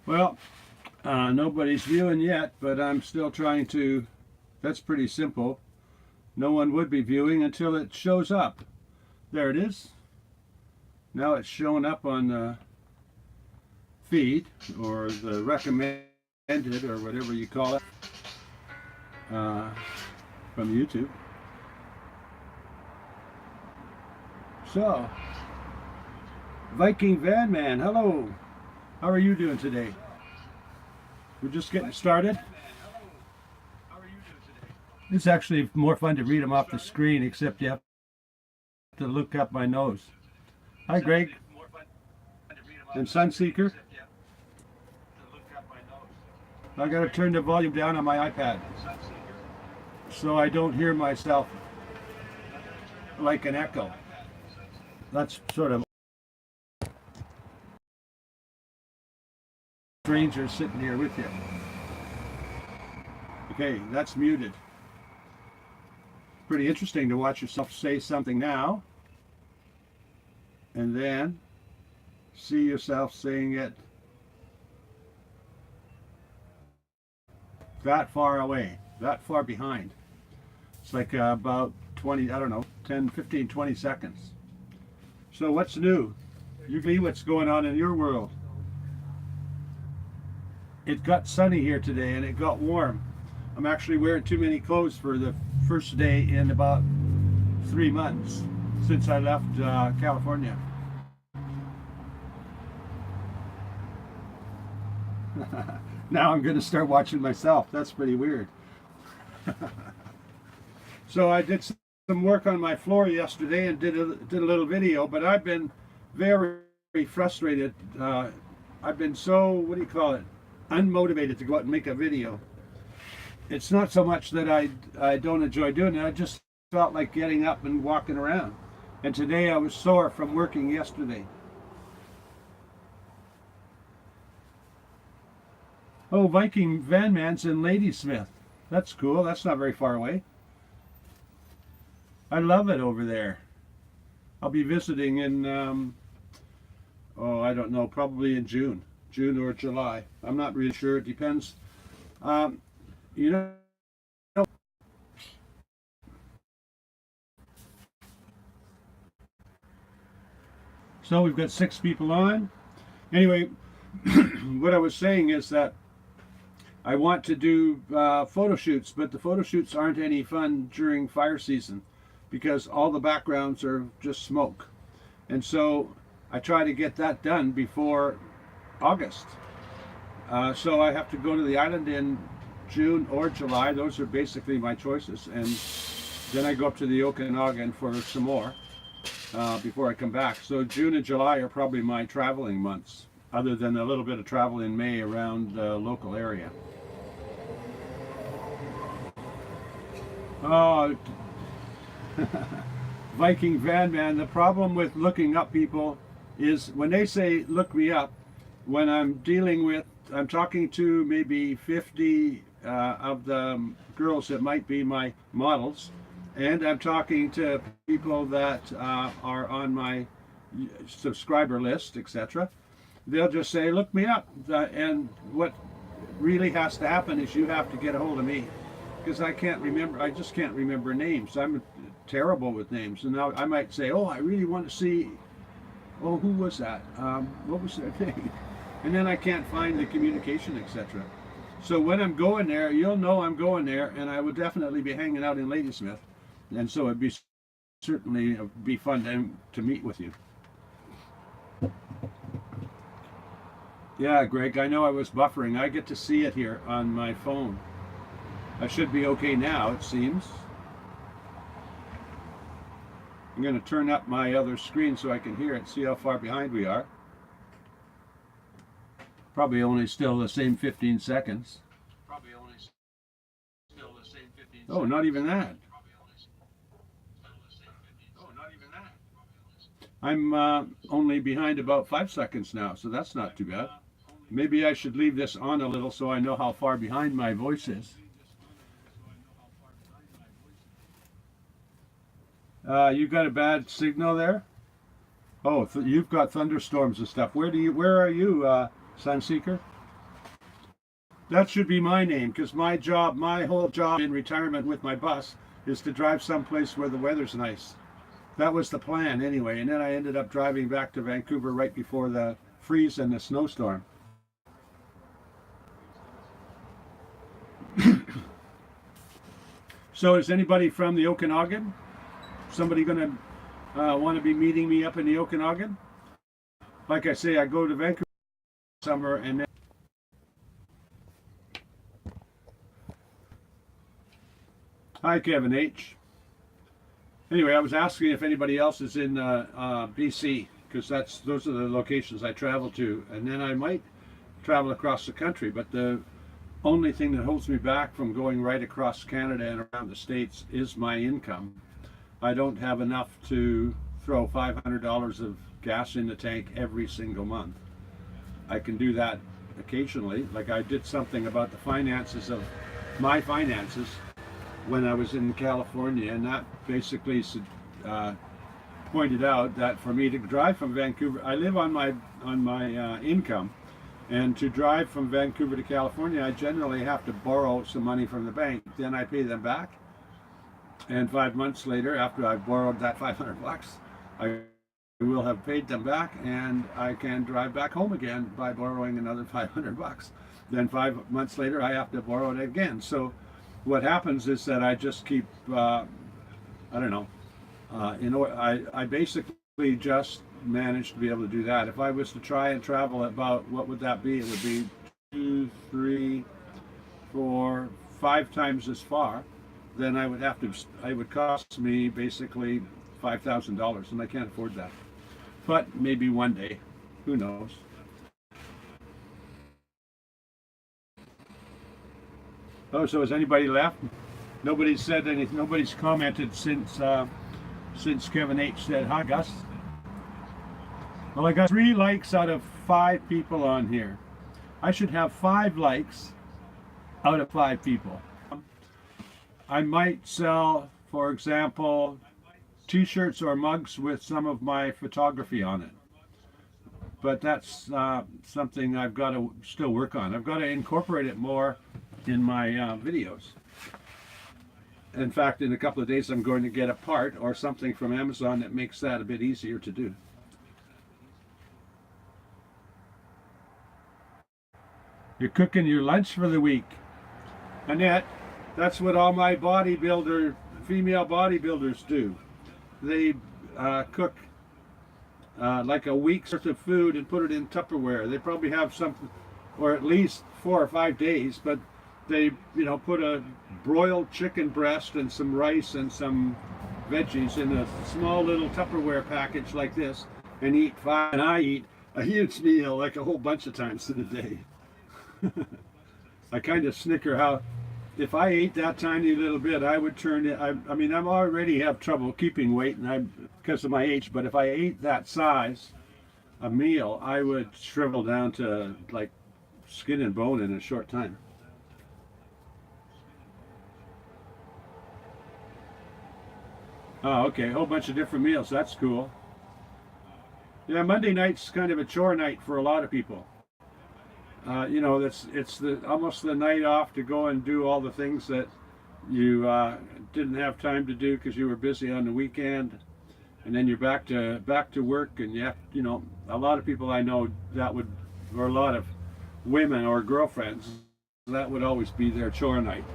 Well, nobody's viewing yet, but I'm still trying to. That's pretty simple. No one would be viewing until it shows up. There it is. Now it's showing up on the feed or the recommended or whatever you call it uh, from YouTube. So, Viking Van Man, hello. How are you doing today? We're just getting started. It's actually more fun to read them off the screen, except you have to look up my nose. Hi, Greg. And Sunseeker. I got to turn the volume down on my iPad so I don't hear myself like an echo. That's sort of stranger sitting here with you. Okay, that's muted. Pretty interesting to watch yourself say something now and then see yourself saying it that far away, that far behind. It's like about 20, I don't know, 10, 15, 20 seconds. So what's new? Usually what's going on in your world? It got sunny here today and it got warm. I'm actually wearing too many clothes for the first day in about 3 months since I left California. Now I'm going to start watching myself. That's pretty weird. So I did some work on my floor yesterday and did a little video, but I've been very frustrated. I've been so, what do you call it, unmotivated to go out and make a video. It's not so much that I don't enjoy doing it, I just felt like getting up and walking around. And today I was sore from working yesterday. Oh, Viking Van Man's in Ladysmith. That's cool, that's not very far away. I love it over there. I'll be visiting in, oh, I don't know, probably in June or July. I'm not really sure, it depends. You know, so we've got 6 people on. Anyway, what I was saying is that I want to do photo shoots, but the photo shoots aren't any fun during fire season because all the backgrounds are just smoke. And so I try to get that done before August. So I have to go to the island in June or July. Those are basically my choices. And then I go up to the Okanagan for some more before I come back. So June and July are probably my traveling months, other than a little bit of travel in May around the local area. Oh, Viking Van Man, the problem with looking up people is when they say look me up, when I'm dealing with, I'm talking to maybe 50 of the girls that might be my models, and I'm talking to people that are on my subscriber list, etc. They'll just say look me up, and what really has to happen is you have to get a hold of me, because I just can't remember names. I'm terrible with names, and now I might say, oh, I really want to see, oh, who was that, what was their name, and then I can't find the communication, etc. So when I'm going there, you'll know I'm going there, and I would definitely be hanging out in Ladysmith, and so it'd be certainly be fun to meet with you. Yeah, Greg, I know I was buffering. I get to see it here on my phone. I should be okay now, it seems. I'm going to turn up my other screen so I can hear it, see how far behind we are. Probably only still the same 15 seconds. Oh, not even that. I'm only behind about 5 seconds now, so that's not too bad. Maybe I should leave this on a little so I know how far behind my voice is. You got a bad signal there? Oh, you've got thunderstorms and stuff. Where are you, Sunseeker? That should be my name, because my job, my whole job in retirement with my bus is to drive someplace where the weather's nice. That was the plan anyway, and then I ended up driving back to Vancouver right before the freeze and the snowstorm. So is anybody from the Okanagan? Somebody going to want to be meeting me up in the Okanagan? Like I say, I go to Vancouver summer and then... Hi, Kevin H. Anyway, I was asking if anybody else is in BC, because those are the locations I travel to, and then I might travel across the country, but the only thing that holds me back from going right across Canada and around the States is my income. I don't have enough to throw $500 of gas in the tank every single month. I can do that occasionally, like I did something about the finances of my finances when I was in California, and that basically pointed out that for me to drive from Vancouver, I live on my income, and to drive from Vancouver to California, I generally have to borrow some money from the bank. Then I pay them back, and 5 months later, after I've borrowed that $500, I will have paid them back, and I can drive back home again by borrowing another $500. Then 5 months later, I have to borrow it again. So what happens is that I just keep, I don't know, I basically just managed to be able to do that. If I was to try and travel about, what would that be? It would be 2, 3, 4, 5 times as far. Then I would have to, it would cost me basically $5,000, and I can't afford that. But maybe one day, who knows? Oh, so has anybody left? Nobody's said anything. Nobody's commented since Kevin H said hi, Gus. Well, I got 3 likes out of 5 people on here. I should have 5 likes out of 5 people. I might sell, for example, t-shirts or mugs with some of my photography on it. But that's something I've got to still work on. I've got to incorporate it more in my videos. In fact, in a couple of days I'm going to get a part or something from Amazon that makes that a bit easier to do. You're cooking your lunch for the week. Annette, that's what all my female bodybuilders do. They cook like a week's worth of food and put it in Tupperware. They probably have something, or at least 4 or 5 days, but they, put a broiled chicken breast and some rice and some veggies in a small little Tupperware package like this, and eat 5. And I eat a huge meal, like a whole bunch of times in a day. I kind of snicker how, if I ate that tiny little bit, I would turn it. I mean, I'm already have trouble keeping weight, and because of my age. But if I ate that size a meal, I would shrivel down to like skin and bone in a short time. Oh, okay, a whole bunch of different meals. That's cool. Yeah, Monday night's kind of a chore night for a lot of people. It's almost the night off to go and do all the things that you didn't have time to do because you were busy on the weekend, and then you're back to work, and you have, a lot of people I know or a lot of women or girlfriends, that would always be their chore night.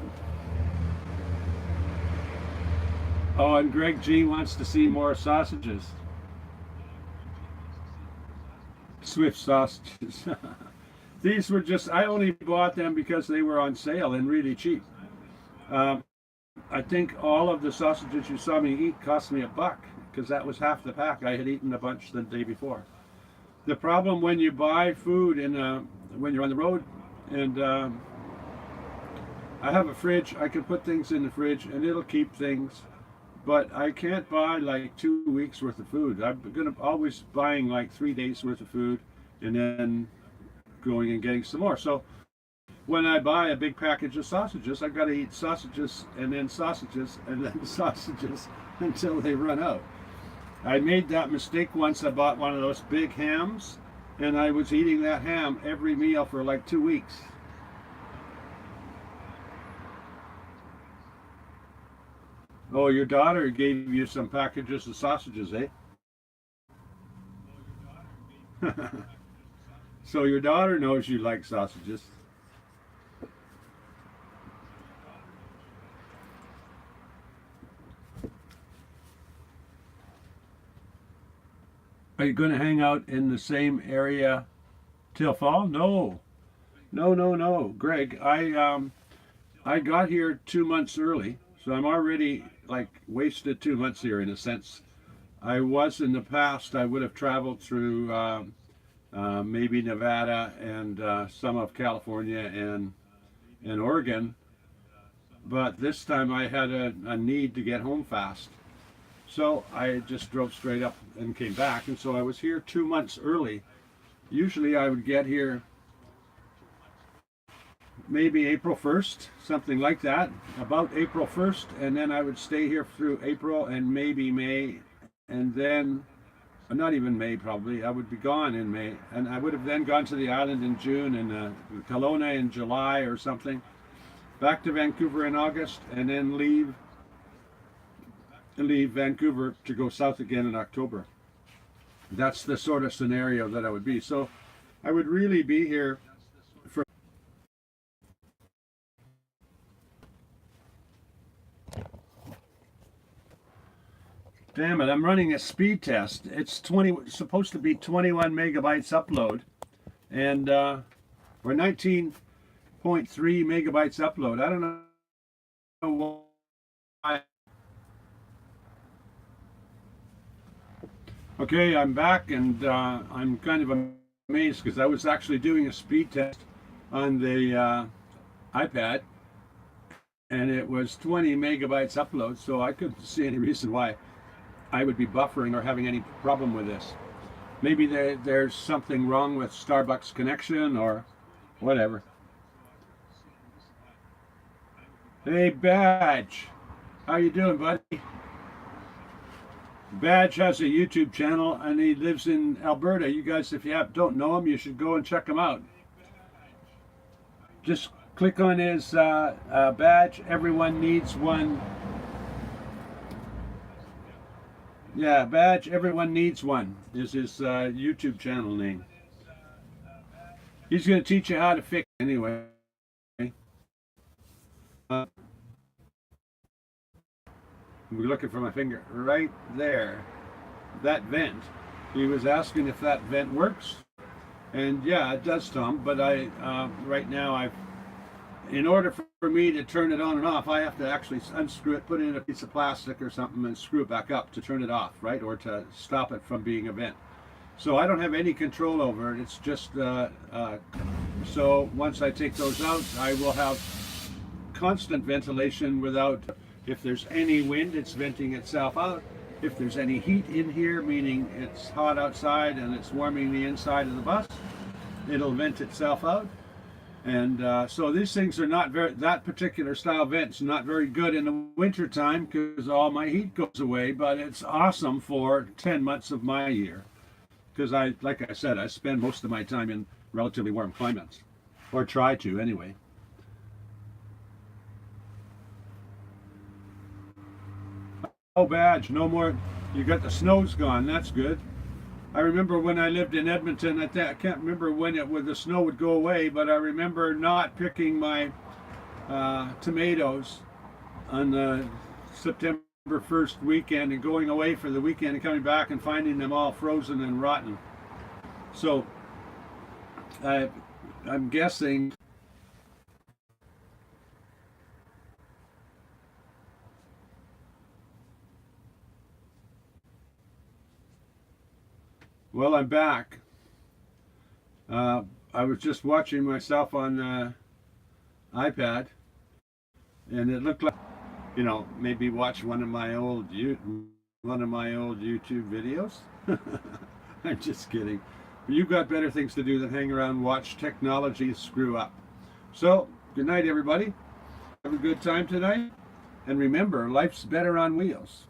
Oh, and Greg G wants to see more sausages. Swift sausages. These were I only bought them because they were on sale and really cheap. I think all of the sausages you saw me eat cost me $1, because that was half the pack. I had eaten a bunch the day before. The problem when you buy food when you're on the road, and I have a fridge, I can put things in the fridge and it'll keep things, but I can't buy like 2 weeks worth of food. I'm always buying like 3 days worth of food and then going and getting some more. So when I buy a big package of sausages, I've got to eat sausages and then sausages and then sausages until they run out. I made that mistake once. I bought one of those big hams, and I was eating that ham every meal for like 2 weeks. Oh, your daughter gave you some packages of sausages, eh? So your daughter knows you like sausages. Are you going to hang out in the same area till fall? No, no, no, no, Greg. I got here 2 months early, so I'm already like wasted 2 months here in a sense. I was in the past. I would have traveled through maybe Nevada and some of California and Oregon, but this time I had a need to get home fast. So I just drove straight up and came back, and so I was here 2 months early. Usually I would get here maybe April 1st, something like that, about April 1st, and then I would stay here through April and maybe May, and then, not even May probably, I would be gone in May, and I would have then gone to the island in June and Kelowna in July or something, back to Vancouver in August, and then leave Vancouver to go south again in October. That's the sort of scenario that I would be. So I would really be here for. Damn it, I'm running a speed test. It's supposed to be 21 megabytes upload, and we're 19.3 megabytes upload. I don't know why. Okay, I'm back, and I'm kind of amazed because I was actually doing a speed test on the iPad, and it was 20 megabytes upload, so I couldn't see any reason why I would be buffering or having any problem with this. Maybe there's something wrong with Starbucks connection or whatever. Hey, Badge, how you doing, buddy? Badge has a YouTube channel and he lives in Alberta. You guys, if you don't know him, you should go and check him out. Just click on his badge. Everyone needs one. Yeah, Badge, everyone needs one is his YouTube channel name. He's going to teach you how to fix it anyway. We're looking for my finger right there, that vent. He was asking if that vent works, and yeah, it does, Tom. But right now, in order for me to turn it on and off, I have to actually unscrew it, put it in a piece of plastic or something, and screw it back up to turn it off, right, or to stop it from being a vent. So I don't have any control over it. It's just so once I take those out, I will have constant ventilation without. If there's any wind, it's venting itself out. If there's any heat in here, meaning it's hot outside and it's warming the inside of the bus, it'll vent itself out. And so these things are not that particular style vent's not very good in the winter time because all my heat goes away, but it's awesome for 10 months of my year. Because like I said, I spend most of my time in relatively warm climates, or try to anyway. Oh, Badge, no more. You got the snow's gone. That's good. I remember when I lived in Edmonton. I can't remember when the snow would go away, but I remember not picking my tomatoes on the September 1st weekend and going away for the weekend and coming back and finding them all frozen and rotten. So I'm guessing. Well, I'm back. I was just watching myself on the iPad, and it looked like, maybe watch one of my old YouTube videos. I'm just kidding. You've got better things to do than hang around and watch technology screw up. So, good night, everybody. Have a good time tonight, and remember, life's better on wheels.